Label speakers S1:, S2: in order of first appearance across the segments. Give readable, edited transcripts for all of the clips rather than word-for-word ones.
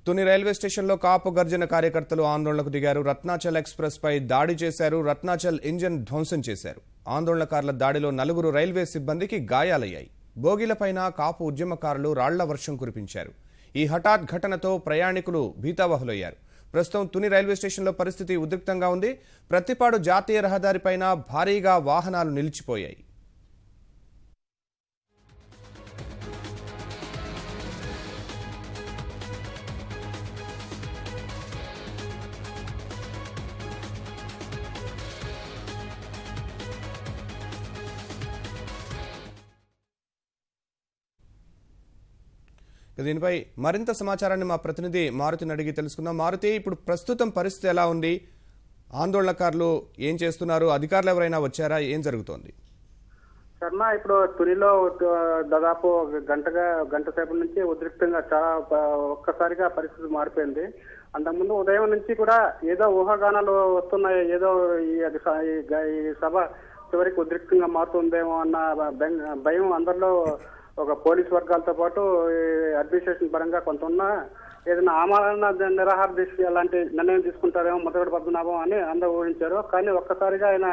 S1: Tuni railway స్టేషన్లో కాపు గర్జన కార్యకర్తలు ఆందోళనకు దిగారు. రత్నాచల్ ఎక్స్ప్రెస్ పై దాడి చేశారు. రత్నాచల్ ఇంజిన్ ధ్వంసం చేశారు. ఆందోళనకారుల దాడిలో 4 రైల్వే సిబ్బందికి గాయాలయ్యాయి. బోగీలపైన కాపు ఉద్యమకారులు రాళ్ల వర్షం కురిపించారు. ఈ హఠాత్ ఘటనతో ప్రయాణికులు భీతావహులయ్యారు. ప్రస్తుతం తుని రైల్వే స్టేషన్లో పరిస్థితి ఉద్రిక్తంగా ఉంది. ప్రతిపాడు జాతీయ రహదారిపైన భారీగా వాహనాలు నిలిచిపోయాయి. దీనిపై మరింత సమాచారాన్ని మా ప్రతినిధి మారుతిని అడిగి తెలుసుకుందాం. మారుతి, ఇప్పుడు ప్రస్తుతం పరిస్థితి ఎలా ఉంది? ఆందోళనకారులు ఏం చేస్తున్నారు? అధికారులు ఎవరైనా వచ్చారా? ఏం జరుగుతోంది?
S2: శర్మ, ఇప్పుడు తునిలో దాదాపు గంట సేపటి నుంచి ఉద్రిక్తంగా చాలా ఒక్కసారిగా పరిస్థితి మారిపోయింది. అంతకుముందు ఉదయం నుంచి కూడా ఏదో ఊహాగానాలు వస్తున్నాయి, ఏదో ఈ సభ చివరికి ఉద్రిక్తంగా మారుతుందేమో అన్న భయం అందరిలో, ఒక పోలీసు వర్గాలతో పాటు అడ్మినిస్ట్రేషన్ పరంగా కొంత ఉన్నా ఏదైనా ఆమరణ నిరాహార దీక్ష అలాంటి నిర్ణయం తీసుకుంటారేమో ముద్రగడ పద్మనాభం అని అందరూ ఊహించారు. కానీ ఒక్కసారిగా ఆయన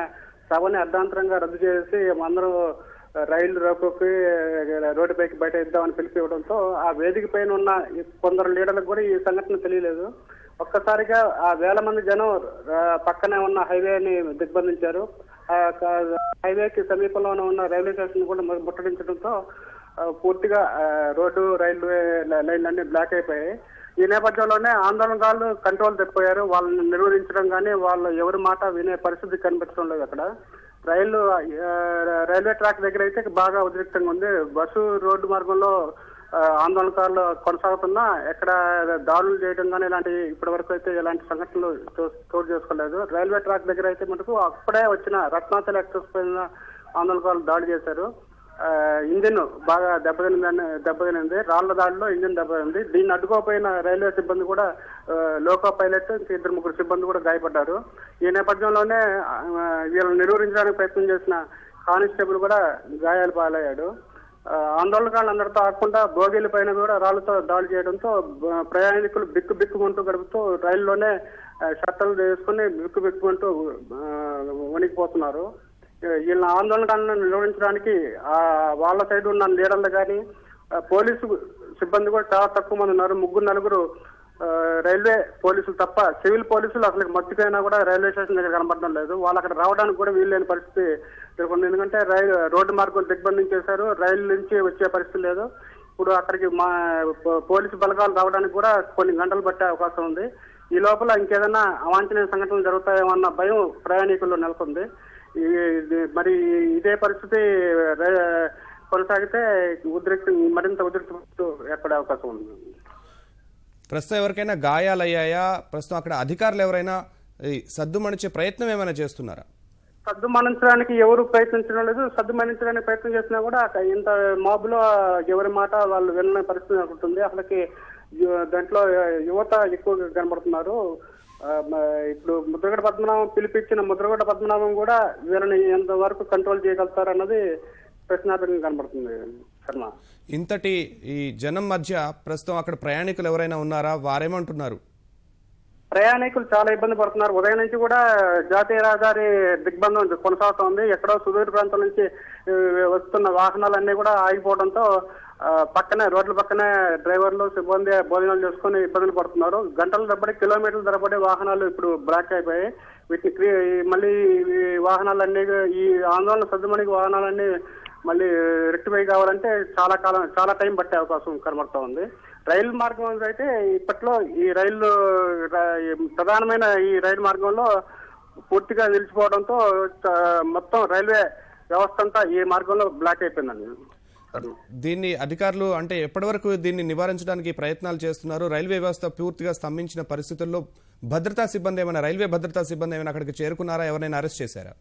S2: సభని అర్ధాంతరంగా రద్దు చేసి అందరూ రైలు రోకోకి రోడ్డుపైకి బయట ఇద్దామని పిలిపివ్వడంతో ఆ వేదిక పైన ఉన్న కొందరు లీడర్లకు కూడా ఈ సంఘటన తెలియలేదు. ఒక్కసారిగా ఆ వేల మంది జనం పక్కనే ఉన్న హైవేని దిగ్బంధించారు. హైవేకి సమీపంలోనే ఉన్న రైల్వే స్టేషన్ కూడా ముట్టడించడంతో పూర్తిగా రోడ్డు రైల్వే లైన్లన్నీ బ్లాక్ అయిపోయాయి. ఈ నేపథ్యంలోనే ఆందోళనకారులు కంట్రోల్ తప్పిపోయారు. వాళ్ళని నిర్వహించడం కానీ వాళ్ళు ఎవరి మాట వినే పరిస్థితి కనిపించడం లేదు. అక్కడ రైల్వే ట్రాక్ దగ్గర అయితే బాగా ఉద్రిక్తంగా ఉంది. బస్సు రోడ్డు మార్గంలో ఆందోళనకారులు కొనసాగుతున్నా ఎక్కడ దాడులు చేయడం కానీ ఇలాంటి ఇప్పటి వరకు అయితే ఎలాంటి సంఘటనలు చోటు చేసుకోలేదు. రైల్వే ట్రాక్ దగ్గర అయితే మటుకు అప్పుడే వచ్చిన రత్నాచల్ ఎక్స్ప్రెస్ పైన ఆందోళనకారులు దాడి చేశారు. ఇంజిన్ బాగా దెబ్బతినింది. రాళ్ల దాడిలో ఇంజిన్ దెబ్బతింది. దీన్ని అడ్డుకోపోయిన రైల్వే సిబ్బంది కూడా, లోకో పైలట్, 2-3 సిబ్బంది కూడా గాయపడ్డారు. ఈ నేపథ్యంలోనే వీళ్ళని నిర్వహించడానికి ప్రయత్నం చేసిన కానిస్టేబుల్ కూడా గాయాలు పాలయ్యాడు. ఆందోళనకారులు అందరితో ఆకుండా బోగీల పైన కూడా రాళ్లతో దాడి చేయడంతో ప్రయాణికులు బిక్కుమంటూ గడుపుతూ రైల్లోనే షట్టలు వేసుకుని బిక్కుమంటూ వణికిపోతున్నారు. వీళ్ళ ఆందోళనకాలను నిర్వహించడానికి వాళ్ళ సైడ్ ఉన్న లీడర్లు కానీ పోలీసు సిబ్బంది కూడా చాలా తక్కువ మంది ఉన్నారు. 3-4 రైల్వే పోలీసులు తప్ప సివిల్ పోలీసులు అసలు మర్చిపోయినా కూడా రైల్వే స్టేషన్ దగ్గర కనబడడం లేదు. వాళ్ళు అక్కడ రావడానికి కూడా వీల్లేని పరిస్థితి ఎదుర్కొంది. ఎందుకంటే రోడ్డు మార్గం దిగ్బంధించేశారు. రైలు నుంచి వచ్చే పరిస్థితి లేదు. ఇప్పుడు అక్కడికి పోలీసు బలగాలు రావడానికి కూడా కొన్ని గంటలు పట్టే అవకాశం ఉంది. ఈ లోపల ఇంకేదైనా అవాంఛనీయ సంఘటనలు జరుగుతాయేమో అన్న భయం ప్రయాణికుల్లో నెలకొంది. మరి ఇదే పరిస్థితి కొనసాగితే మరింత ఉద్రిక్త ఏర్పడే అవకాశం ఉంది.
S1: ప్రస్తుతం ఎవరికైనా గాయాలయ్యాయా? ప్రస్తుతం అక్కడ అధికారులు ఎవరైనా సద్దుమణించే ప్రయత్నం ఏమైనా చేస్తున్నారా?
S2: సద్దుమణించడానికి ఎవరు ప్రయత్నించడం లేదు. సద్దుమణించడానికి ప్రయత్నం చేసినా కూడా ఇంత మాబ్ లో ఎవరి మాట వాళ్ళు వెళ్ళిన పరిస్థితి ఉంటుంది. అసలుకి దాంట్లో యువత ఎక్కువగా కనబడుతున్నారు. ఇప్పుడు ముద్రగడ పద్మనాభం పిలిపించిన ముద్రగడ పద్మనాభం కూడా వీళ్ళని ఎంతవరకు కంట్రోల్ చేయగలుగుతారన్నది ప్రశ్నార్థకంగా కనబడుతుంది. శర్మ,
S1: ఇంతటి ఈ జనం మధ్య ప్రస్తుతం అక్కడ ప్రయాణికులు ఎవరైనా ఉన్నారా? వారేమంటున్నారు?
S2: ప్రయాణికులు చాలా ఇబ్బంది పడుతున్నారు. ఉదయం నుంచి కూడా జాతీయ రహదారి దిగ్బంధం కొనసాగుతోంది. ఎక్కడో సుదూర ప్రాంతం నుంచి వస్తున్న వాహనాలన్నీ కూడా ఆగిపోవడంతో పక్కనే రోడ్ల పక్కనే డ్రైవర్లు సిబ్బంది భోజనాలు చేసుకుని ఇబ్బందులు పడుతున్నారు. గంటల తరబడి, కిలోమీటర్ల తరబడి వాహనాలు ఇప్పుడు బ్లాక్ అయిపోయాయి. వీటిని మళ్ళీ ఈ వాహనాలన్నీ, ఈ ఆందోళన సద్దుమణికి వాహనాలన్నీ మళ్ళీ రెక్టిఫై కావాలంటే చాలా టైం పట్టే అవకాశం కనబడుతూ ఉంది. రైలు మార్గం అయితే ఇప్పట్లో ఈ ప్రధానమైన ఈ రైలు మార్గంలో పూర్తిగా నిలిచిపోవడంతో మొత్తం రైల్వే వ్యవస్థ అంతా ఈ మార్గంలో బ్లాక్ అయిపోయిందండి.
S1: దీన్ని అధికారులు అంటే ఎప్పటి వరకు దీన్ని నివారించడానికి ప్రయత్నాలు చేస్తున్నారు? రైల్వే వ్యవస్థ పూర్తిగా స్తంభించిన పరిస్థితుల్లో భద్రతా సిబ్బంది రైల్వే భద్రతా సిబ్బంది ఏమైనా అక్కడికి చేరుకున్నారా? ఎవరైనా అరెస్ట్ చేశారా?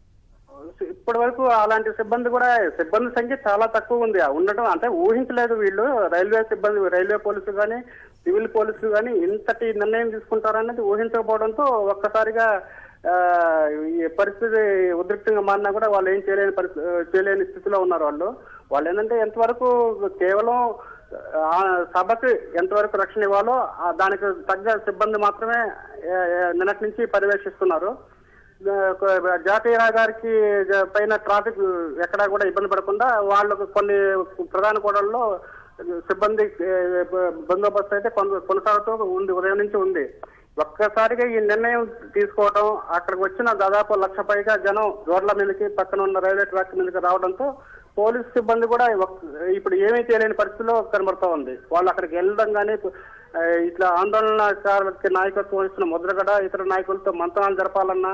S2: ఇప్పటి వరకు అలాంటి సిబ్బంది సంఖ్య చాలా తక్కువ ఉంది. ఉండటం అంటే ఊహించలేదు వీళ్ళు. రైల్వే పోలీసులు కానీ సివిల్ పోలీసులు కానీ ఇంతటి నిర్ణయం తీసుకుంటారనేది ఊహించకపోవడంతో ఒక్కసారిగా ఈ పరిస్థితి ఉద్రిక్తంగా మారినా కూడా వాళ్ళు ఏం చేయలేని స్థితిలో ఉన్నారు. వాళ్ళు ఏంటంటే ఎంతవరకు కేవలం సభకి ఎంతవరకు రక్షణ ఇవ్వాలో దానికి తగ్గ సిబ్బంది మాత్రమే నిన్నటి నుంచి పర్యవేక్షిస్తున్నారు. జాతీయ రహదారికి పైన ట్రాఫిక్ ఎక్కడా కూడా ఇబ్బంది పడకుండా వాళ్ళకు కొన్ని ప్రధాన కూడళ్లలో సిబ్బంది బందోబస్తు అయితే కొనసాగుతూ ఉంది, ఉదయం నుంచి ఉంది. ఒక్కసారిగా ఈ నిర్ణయం తీసుకోవడం, అక్కడికి వచ్చిన దాదాపు 1,00,000 పైగా జనం రోడ్ల మీదకి పక్కన ఉన్న రైల్వే ట్రాక్ మీదకి రావడంతో పోలీసు సిబ్బంది కూడా ఇప్పుడు ఏమీ తెలియని పరిస్థితిలో కనబడుతూ ఉంది. వాళ్ళు అక్కడికి వెళ్ళడం కానీ ఇట్లా ఆందోళనకారులకి నాయకత్వం వహిస్తున్న ముద్రగడ ఇతర నాయకులతో మంత్రాలు జరపాలన్నా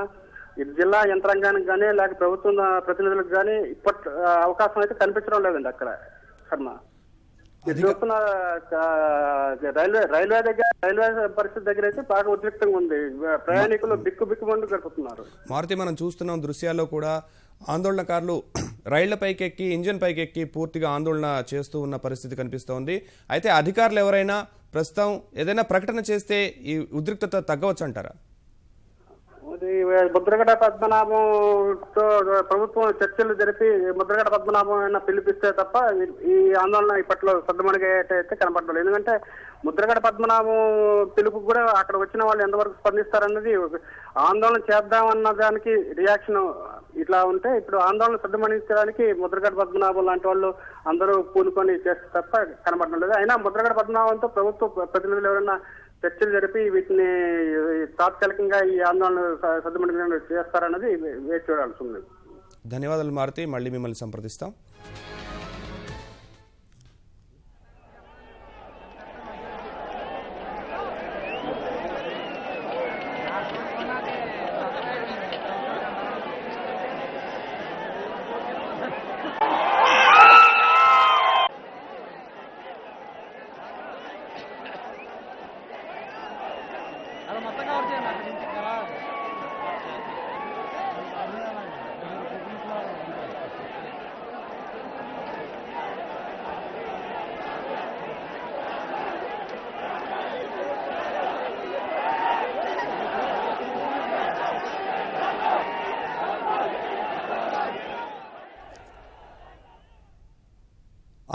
S2: జిల్లా యంత్రాంగానికి కానీ లేక ప్రభుత్వం ప్రతినిధులకు కానీ ఇప్పటి అవకాశం అయితే కనిపించడం లేదండి. అక్కడ శర్మ చూస్తున్న రైల్వే పరిస్థితి దగ్గర అయితే బాగా ఉద్రిక్తంగా ఉంది. ప్రయాణికులు బిక్కుమంటూ గడుపుతున్నారు.
S1: మారుతి, మనం చూస్తున్నాం దృశ్యాల్లో కూడా ఆందోళనకారులు రైళ్ల పైకెక్కి ఇంజిన్ పైకెక్కి పూర్తిగా ఆందోళన చేస్తూ ఉన్న పరిస్థితి కనిపిస్తోంది. అయితే అధికారులు ఎవరైనా ప్రస్తుతం ఏదైనా ప్రకటన చేస్తే ఈ ఉద్రిక్తత తగ్గవచ్చు అంటారా?
S2: ముద్రగడ పద్మనాభంతో ప్రభుత్వం చర్చలు జరిపి ముద్రగడ పద్మనాభం పిలిపిస్తే తప్ప ఈ ఆందోళన ఇప్పట్లో సద్దుమణిగేటైతే కనపడలేదు. ఎందుకంటే ముద్రగడ పద్మనాభం పిలుపు కూడా అక్కడ వచ్చిన వాళ్ళు ఎంతవరకు స్పందిస్తారన్నది, ఆందోళన చేద్దామన్న దానికి రియాక్షన్ ఇట్లా ఉంటే ఇప్పుడు ఆందోళన సద్దుమణించడానికి ముద్రగడ పద్మనాభం లాంటి వాళ్ళు అందరూ పూనుకొని చేస్తే తప్ప కనపడడం లేదు. అయినా ముద్రగడ పద్మనాభంతో ప్రభుత్వ ప్రతినిధులు ఎవరైనా చర్చలు జరిపి వీటిని తాత్కాలికంగా ఈ ఆందోళన సద్దుమణిగా చేస్తారన్నది వేచి చూడాల్సి ఉంది.
S1: ధన్యవాదాలు మారుతి, మళ్ళీ మిమ్మల్ని సంప్రదిస్తాం.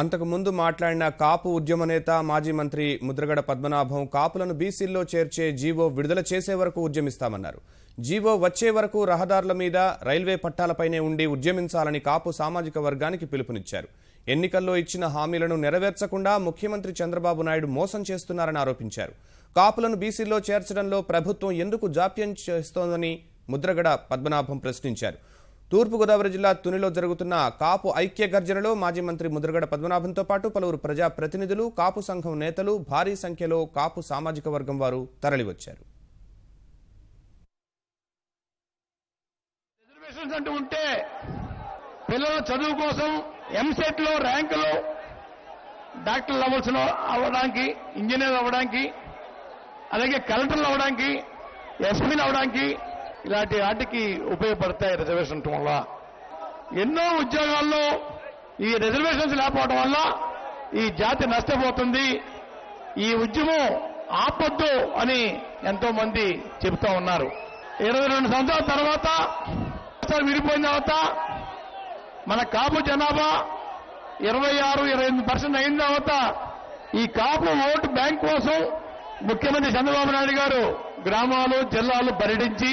S1: అంతకుముందు మాట్లాడిన కాపు ఉద్యమ నేత మాజీ మంత్రి ముద్రగడ పద్మనాభం కాపులను బీసీల్లో చేర్చే జీవో విడుదల చేసే వరకు ఉద్యమిస్తామన్నారు. జీవో వచ్చే వరకు రహదారుల మీద రైల్వే పట్టాలపైనే ఉండి ఉద్యమించాలని కాపు సామాజిక వర్గానికి పిలుపునిచ్చారు. ఎన్నికల్లో ఇచ్చిన హామీలను నెరవేర్చకుండా ముఖ్యమంత్రి చంద్రబాబు నాయుడు మోసం చేస్తున్నారని ఆరోపించారు. కాపులను బీసీల్లో చేర్చడంలో ప్రభుత్వం ఎందుకు జాప్యం చేస్తోందని ముద్రగడ పద్మనాభం ప్రశ్నించారు. తూర్పుగోదావరి జిల్లా తునిలో జరుగుతున్న కాపు ఐక్య గర్జనలో మాజీ మంత్రి ముద్రగడ పద్మనాభంతో పాటు పలువురు ప్రజా ప్రతినిధులు, కాపు సంఘం నేతలు, భారీ సంఖ్యలో కాపు సామాజిక వర్గం వారు తరలివచ్చారు.
S3: రిజర్వేషన్స్ అంటూ ఉంటే పిల్లల చదువు కోసం ఎంసెట్ లో ర్యాంకులు డాక్టర్లు అవ్వడానికి, ఇంజనీర్ అవ్వడానికి, అలాగే కలెక్టర్లు అవ్వడానికి, ఎస్పీలు అవ్వడానికి ఇలాంటి వాటికి ఉపయోగపడతాయి రిజర్వేషన్ వల్ల. ఎన్నో ఉద్యోగాల్లో ఈ రిజర్వేషన్స్ లేకపోవడం వల్ల ఈ జాతి నష్టపోతుంది. ఈ ఉద్యమం ఆపొద్దు అని ఎంతో మంది చెబుతా ఉన్నారు. 22 సంవత్సరాల తర్వాత విడిపోయిన తర్వాత మన కాపు జనాభా 26-28% అయిన తర్వాత ఈ కాపు ఓటు బ్యాంక్ కోసం ముఖ్యమంత్రి చంద్రబాబు నాయుడు గారు గ్రామాలు, జిల్లాలు పర్యటించి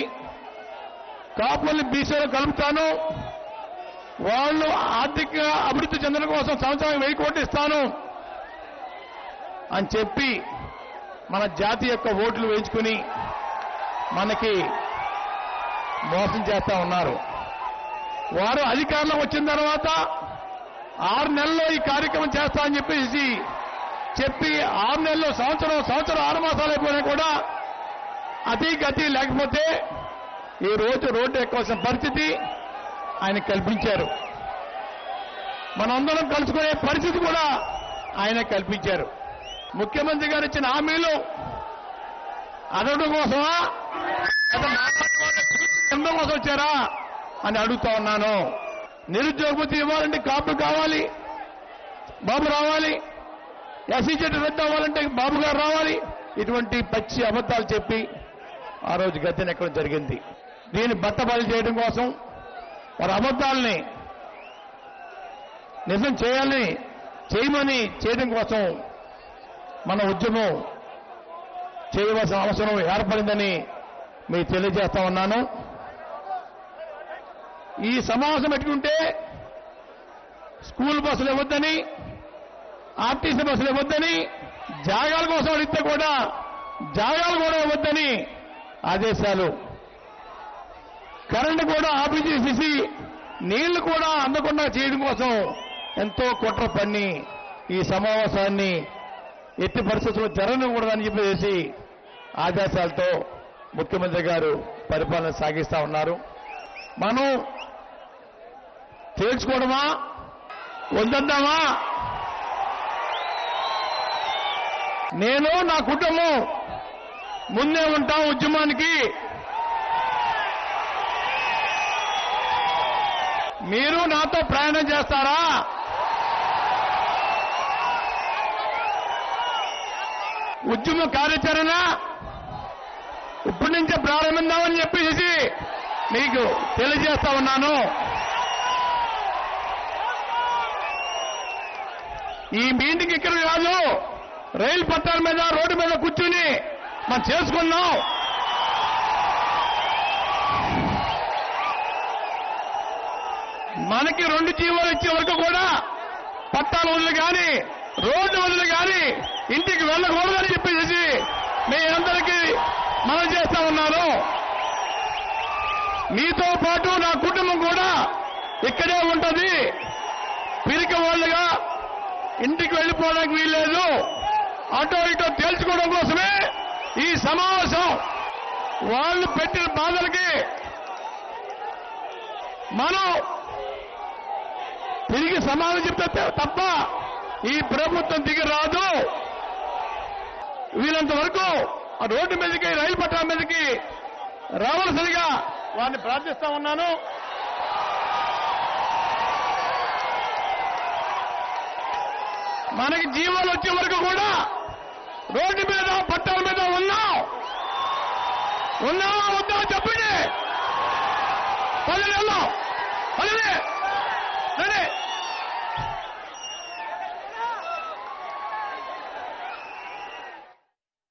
S3: కాపుల్ని బీసీలో కలుపుతాను, వాళ్ళు ఆర్థిక అభివృద్ధి చెందడం కోసం సంవత్సరానికి 1000 కోట్లు ఇస్తాను అని చెప్పి మన జాతి యొక్క ఓట్లు వేయించుకుని మనకి మోసం చేస్తా ఉన్నారు. వారు అధికారంలోకి వచ్చిన తర్వాత 6 నెలల్లో ఈ కార్యక్రమం చేస్తా అని చెప్పి 6 నెలల్లో సంవత్సరం 6 మాసాలు అయిపోయినా కూడా అతి గతి లేకపోతే ఈ రోజు రోడ్డు ఎక్కవలసిన పరిస్థితి ఆయన కల్పించారు. మనందరం కలుసుకునే పరిస్థితి కూడా ఆయన కల్పించారు. ముఖ్యమంత్రి గారు ఇచ్చిన హామీలు అడగడం కోసమా లేదా కోసం వచ్చారా అని అడుగుతా ఉన్నాను. నిరుద్యోగ భృతి ఇవ్వాలంటే కాపు కావాలి, బాబు రావాలి. ఎస్సీ చెట్టు రద్దు అవ్వాలంటే బాబు గారు రావాలి. ఇటువంటి పచ్చి అబద్ధాలు చెప్పి ఆ రోజు గద్దెనెక్కడం జరిగింది. దీన్ని బట్టబయలు చేయడం కోసం వారి అబద్ధాలని నిజం చేయాలని చేయడం కోసం మన ఉద్యమం చేయవలసిన అవసరం ఏర్పడిందని మీకు తెలియజేస్తా ఉన్నాను. ఈ సమావేశం పెట్టుకుంటే స్కూల్ బస్సులు ఇవ్వద్దని, ఆర్టీసీ బస్సులు ఇవ్వద్దని, జాగాల కోసం అడిగితే కూడా జాగాలు కూడా ఇవ్వద్దని ఆదేశాలు, కరెంటు కూడా ఆఫీ చేసేసి నీళ్లు కూడా అందకుండా చేయడం కోసం ఎంతో కుట్ర పన్ని ఈ సమావేశాన్ని ఎట్టి పరిస్థితుల్లో జరగకూడదని చెప్పేసి ఆదేశాలతో ముఖ్యమంత్రి గారు పరిపాలన సాగిస్తా ఉన్నారు. మనం తేల్చుకోవడమా వద్దందామా? నేను నా కుటుంబం ముందే ఉంటాం ఉద్యమానికి. మీరు నాతో ప్రయాణం చేస్తారా? ఉద్యమ కార్యాచరణ ఇప్పటి నుంచే ప్రారంభిద్దామని చెప్పేసి మీకు తెలియజేస్తా ఉన్నాను. ఈ మీటింగ్ ఇక్కడ కాదు, రైలు పట్టాల మీద రోడ్డు మీద కూర్చుని మనం చేసుకున్నాం. మనకి 2 జీవోలు ఇచ్చే వరకు కూడా పట్టాల వదులు కానీ రోడ్డు వదులు కానీ ఇంటికి వెళ్ళకూడదని చెప్పేసి మీ అందరికీ మనం చేస్తా ఉన్నాను. మీతో పాటు నా కుటుంబం కూడా ఇక్కడే ఉంటది. పిరికి వాళ్ళుగా ఇంటికి వెళ్ళిపోవడానికి వీల్లేదు. అటో ఇటో తేల్చుకోవడం కోసమే ఈ సమావేశం. వాళ్ళు పెట్టిన బాధలకి మనం తిరిగి సమాధానం చెప్తే తప్ప ఈ ప్రభుత్వం దిగి రాదు. వీళ్ళంత వరకు ఆ రోడ్డు మీదకి, రైలు పట్టాల మీదకి రావాల్సిందిగా వారిని ప్రార్థిస్తా ఉన్నాను. మనకి జీవాలు వచ్చే వరకు కూడా రోడ్డు మీద, పట్టాల మీద ఉన్నావా వద్దా చెప్పండి. 10 నెలలు